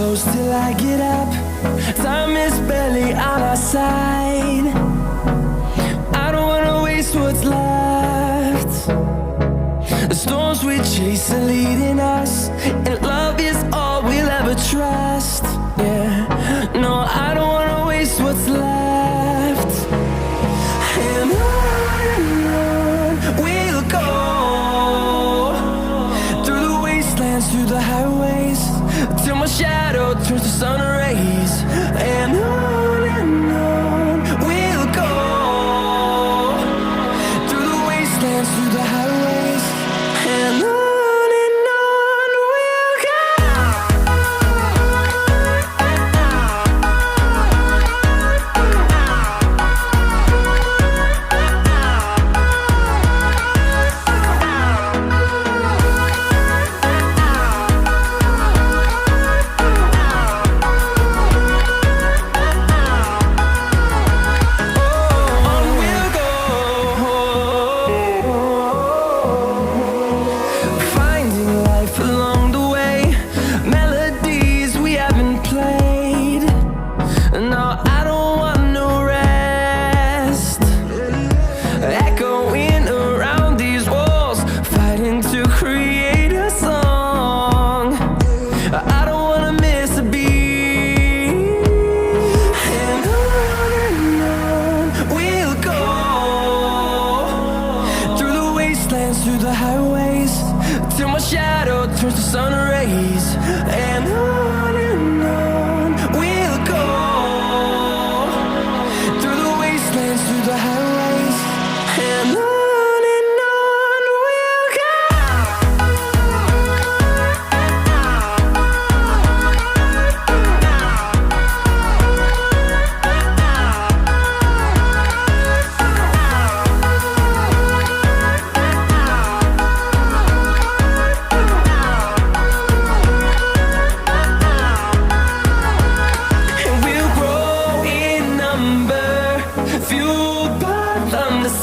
close till I get up. Time is barely on our side. I don't wanna waste what's left. The storms we chase are leading us, and love is all we'll ever trust. Yeah, no, I don't wanna waste what's left. And on we'll go, through the wastelands, through the highways, till my shadow turns to sun rays. And on we'll go, through the wastelands, through the highways, and on we'll go. Through the highways, till my shadow turns to sun rays. And on we'll go, through the wastelands, through the highways, and on we'll go.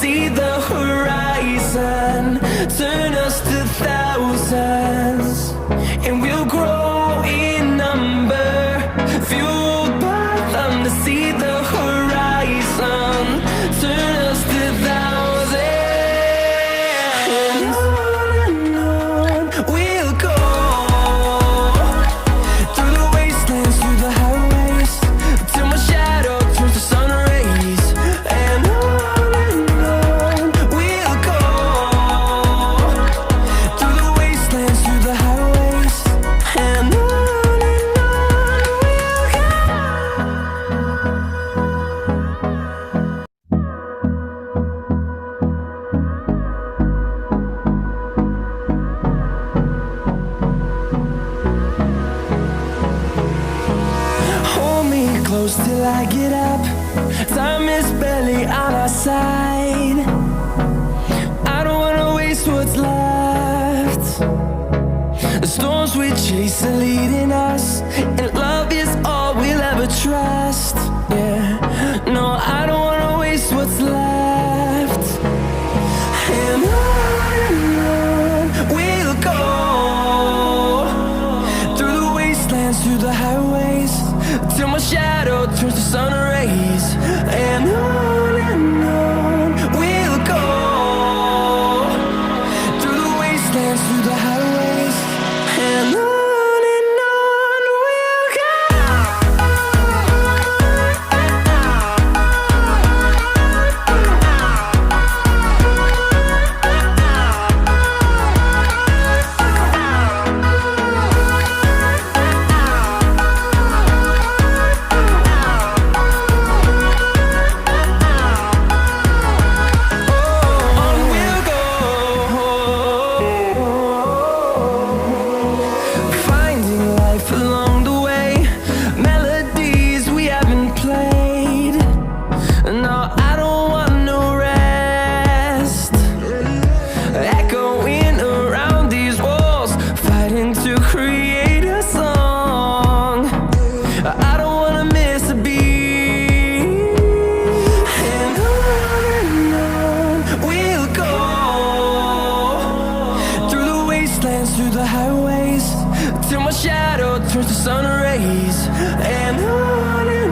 See the horizon, turn us to thousands, and we'll grow in number, fueled by them to see the horizon, turn us to thousands, and on we'll go, through the wastelands, through the highways, till my shadow turns to sun rays. And close till I get up. Time is barely on our side. I don't wanna waste what's left. The storms we chase are leading us, and love is all we'll ever trust. Yeah, no, I don't wanna waste what's left. And on we'll go, through the wastelands, through the highways, till my shadow turns to sun rays. And on we'll go, through the wastelands, through the highways, and on we'll go. days till my shadow turns to sun rays. And on